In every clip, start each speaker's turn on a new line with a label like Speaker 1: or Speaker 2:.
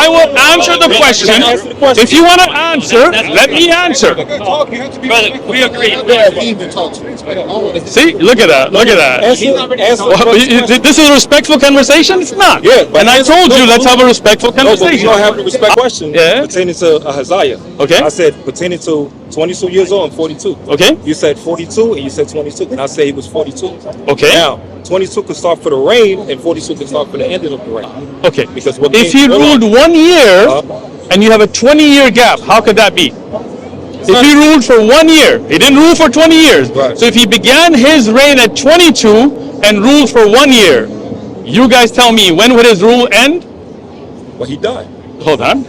Speaker 1: I will answer the question. If you want to answer, let me answer.
Speaker 2: Brother, we agree.
Speaker 1: See, look at that. Look at that. This is a respectful conversation? It's not.
Speaker 3: Yeah,
Speaker 1: and I told you, let's have a respectful conversation.
Speaker 3: You don't have to respect question pertaining to Haziah.
Speaker 1: Okay.
Speaker 3: I said pertaining to 22 years old and 42.
Speaker 1: Okay.
Speaker 3: You said 42 and you said 22. And I said he was 42.
Speaker 1: Okay.
Speaker 3: Now, 22 could start for the rain and 42 could start for the ending of the rain.
Speaker 1: Okay.
Speaker 3: Because
Speaker 1: if he ruled 1 year and you have a 20-year gap, how could that be? If he ruled for 1 year, he didn't rule for 20 years.
Speaker 3: Right.
Speaker 1: So if he began his reign at 22 and ruled for 1 year, you guys tell me, when would his rule end?
Speaker 3: Well, he died.
Speaker 1: Hold on.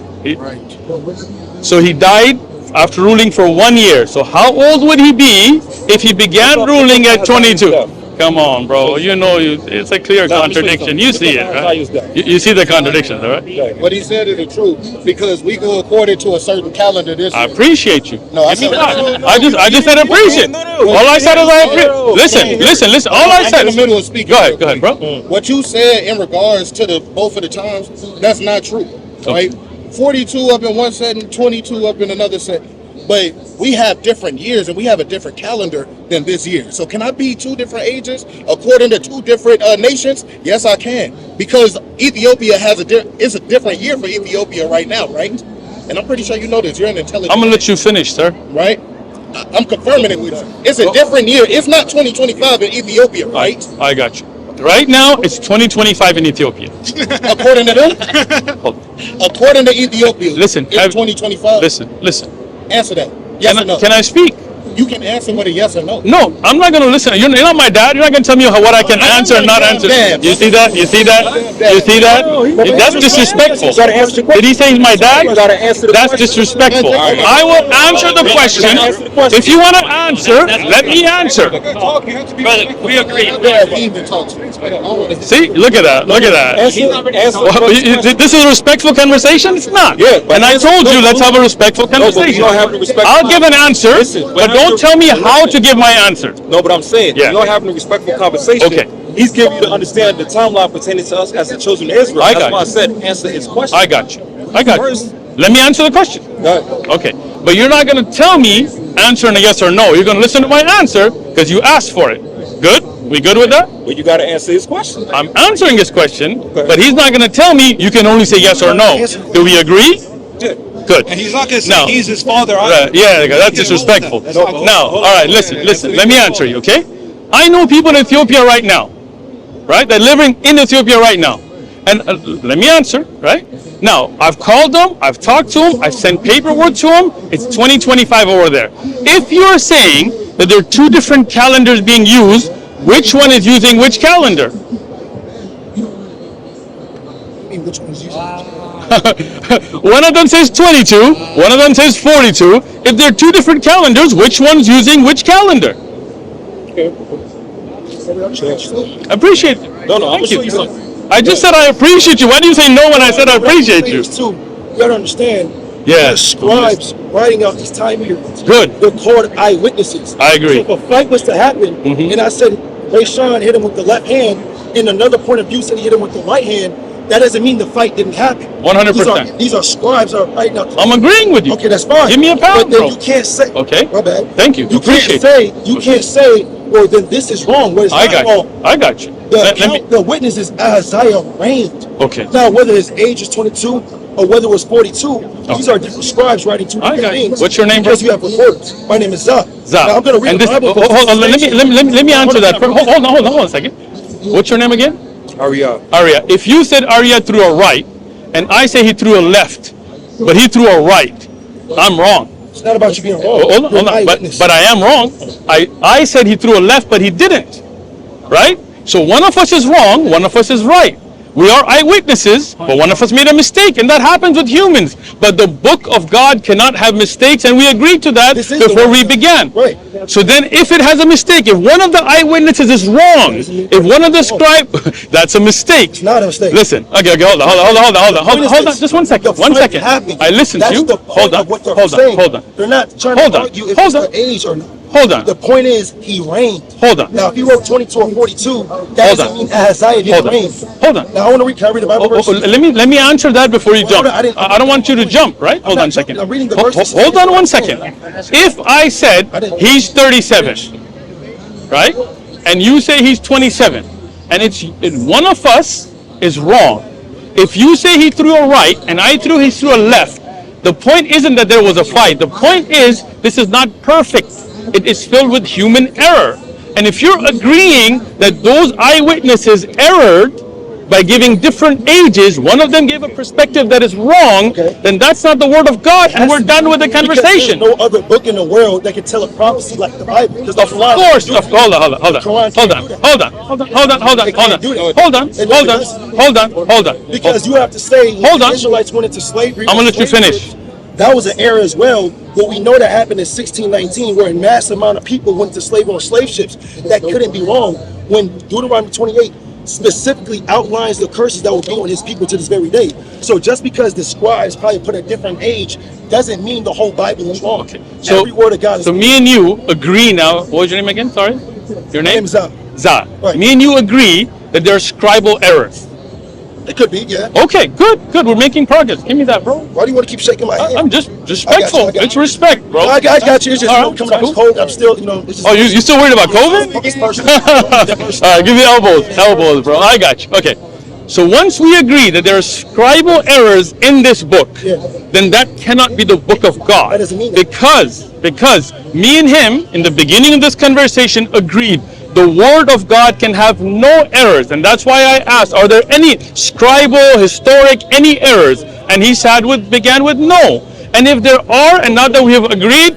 Speaker 1: So he died after ruling for 1 year. So how old would he be if he began ruling at 22? Come on, bro. You know, it's a clear contradiction. You see it, right? You see the contradiction, right?
Speaker 4: What he said is the truth, because we go according to a certain calendar this year.
Speaker 1: I appreciate you.
Speaker 4: No, I said
Speaker 1: I just said appreciate. All I said is I appreciate. Listen. All I said
Speaker 4: in the middle of speaking.
Speaker 1: Go ahead, bro.
Speaker 4: What you said in regards to the both of the times, that's not true, right? 42 up in one setting, 22 up in another setting. But we have different years and we have a different calendar than this year. So can I be two different ages according to two different nations? Yes, I can. Because Ethiopia has it's a different year for Ethiopia right now, right? And I'm pretty sure you know this. You're an intelligent.
Speaker 1: I'm going to let you finish, sir.
Speaker 4: Right? I'm confirming it with you. It's a different year. It's not 2025 in Ethiopia, right?
Speaker 1: I got you. Right now, it's 2025 in Ethiopia.
Speaker 4: According to them? According to Ethiopia,
Speaker 1: listen,
Speaker 4: it's 2025.
Speaker 1: Listen.
Speaker 4: Answer that. Yes or no?
Speaker 1: Can I speak?
Speaker 4: You can answer with a yes or no.
Speaker 1: No, I'm not going to listen. You're not my dad. You're not going to tell me what I can answer and not answer. You see that? You see that? You see that? That's disrespectful. Did he say he's my dad? That's disrespectful. I will answer the question. If you want to answer, let me answer.
Speaker 2: Brother, we agree.
Speaker 1: See? Look at that. Look at that. This is a respectful conversation? It's not. And I told you, let's have a respectful conversation. I'll give an answer, but don't tell me how to give my answer.
Speaker 3: No, but I'm saying, you're not having a respectful conversation.
Speaker 1: Okay.
Speaker 3: He's giving you to understand the timeline pertaining to us as the children of Israel. That's why I said answer his question.
Speaker 1: I got you. Let me answer the question. Okay. But you're not going to tell me answering a yes or no. You're going to listen to my answer because you asked for it. Good? We good with that?
Speaker 3: Well, you got to answer his question.
Speaker 1: I'm answering his question, but he's not going to tell me you can only say yes or no. Do we agree? Good.
Speaker 5: And he's not going to say he's his father.
Speaker 1: Yeah, that's disrespectful. Now, all right, listen. Let me answer you, okay? I know people in Ethiopia right now, right? They're living in Ethiopia right now. And let me answer, right? Now, I've called them, I've talked to them, I've sent paperwork to them. It's 2025 over there. If you're saying that there are two different calendars being used, which one is using which calendar?
Speaker 4: Which one is using?
Speaker 1: One of them says 22, one of them says 42. If there are two different calendars, which one's using which calendar? I appreciate it.
Speaker 3: No,
Speaker 1: thank you. I just said I appreciate you. Why do you say no when I said I appreciate you?
Speaker 6: You gotta understand.
Speaker 1: Yeah.
Speaker 6: The scribes writing out these time periods.
Speaker 1: Good.
Speaker 6: They're called eyewitnesses.
Speaker 1: I agree.
Speaker 6: So if a fight was to happen, and I said Ray Sean hit him with the left hand, and another point of view said he hit him with the right hand, that doesn't mean the fight didn't happen.
Speaker 1: 100%.
Speaker 6: These are scribes are right now.
Speaker 1: I'm agreeing with you.
Speaker 6: Okay, that's fine.
Speaker 1: Give me a pound,
Speaker 6: but then
Speaker 1: bro.
Speaker 6: you can't say.
Speaker 1: Okay.
Speaker 6: My bad.
Speaker 1: Thank you.
Speaker 6: You can't say. Well, then this is wrong. What is
Speaker 1: I got you.
Speaker 6: The witness is Isaiah reigned.
Speaker 1: Okay.
Speaker 6: Now, whether his age is 22 or whether it was 42, these are different scribes writing two different things.
Speaker 1: What's your name?
Speaker 6: Because you have reports. My name is Zah.
Speaker 1: Now,
Speaker 6: I'm going to read the Bible.
Speaker 1: Hold on. Let me answer that. Hold on a second. What's your name again?
Speaker 3: Arya.
Speaker 1: If you said Arya threw a right, and I say he threw a left, but he threw a right, I'm wrong.
Speaker 6: It's not about you being wrong.
Speaker 1: Hold on. But I am wrong. I said he threw a left, but he didn't. Right? So one of us is wrong, one of us is right. We are eyewitnesses, but one of us made a mistake, and that happens with humans. But the book of God cannot have mistakes, and we agreed to that before we began.
Speaker 6: Right.
Speaker 1: So then if it has a mistake, if one of the eyewitnesses is wrong, if one of the scribes, that's a mistake.
Speaker 6: It's not a mistake.
Speaker 1: Listen, okay, hold on, just 1 second, 1 second. I listened to you. Hold on.
Speaker 6: They're not trying to argue if it's the age or not.
Speaker 1: Hold on.
Speaker 6: The point is, he reigned.
Speaker 1: Hold on.
Speaker 6: Now, if he wrote 22 or 42, that doesn't mean Ahaziah didn't reign.
Speaker 1: Hold on.
Speaker 6: Now, I want to read. Can I read the Bible verse?
Speaker 1: Let me answer that before you jump.
Speaker 6: Hold on,
Speaker 1: I don't want you to jump, right? Hold on a second.
Speaker 6: I'm reading the verse.
Speaker 1: Hold on 1 second. If I said he's 37, right, and you say he's 27, and one of us is wrong. If you say he threw a right and I threw he threw a left, the point isn't that there was a fight. The point is this is not perfect. It is filled with human error. And if you're agreeing that those eyewitnesses erred by giving different ages, one of them gave a perspective that is wrong, then that's not the word of God, and we're done with the conversation.
Speaker 6: There's no other book in the world that can tell a prophecy like the Bible.
Speaker 1: Of course. Hold on.
Speaker 6: Because you have to say, when the Israelites went into slavery.
Speaker 1: I'm going to let you finish.
Speaker 6: That was an error as well. But we know that happened in 1619, where a mass amount of people went to slavery on slave ships. That couldn't be wrong when Deuteronomy 28 specifically outlines the curses that will be on his people to this very day. So just because the scribes probably put a different age doesn't mean the whole Bible is wrong.
Speaker 1: Okay. So,
Speaker 6: every word of God is
Speaker 1: so me and you agree now. What was your name again? Sorry? Your name?
Speaker 6: Zah.
Speaker 1: Zah.
Speaker 6: Right.
Speaker 1: Me and you agree that there are scribal errors.
Speaker 6: It could be, yeah.
Speaker 1: Okay, good. We're making progress. Give me that, bro.
Speaker 6: Why do you want to keep shaking my hand?
Speaker 1: I'm just respectful.
Speaker 6: I got you.
Speaker 1: It's respect, bro.
Speaker 6: I got you. It's just
Speaker 1: All right,
Speaker 6: coming out cold. I'm still, it's just,
Speaker 1: Oh, you still worried about COVID?
Speaker 6: It's personal.
Speaker 1: All right, give me elbows, bro. I got you. Okay. So once we agree that there are scribal errors in this book, then that cannot be the book of God.
Speaker 6: That doesn't mean that.
Speaker 1: Because me and him, in the beginning of this conversation, agreed the word of God can have no errors. And that's why I asked, are there any scribal, historic, any errors? And he began with no. And if there are, and now that we have agreed,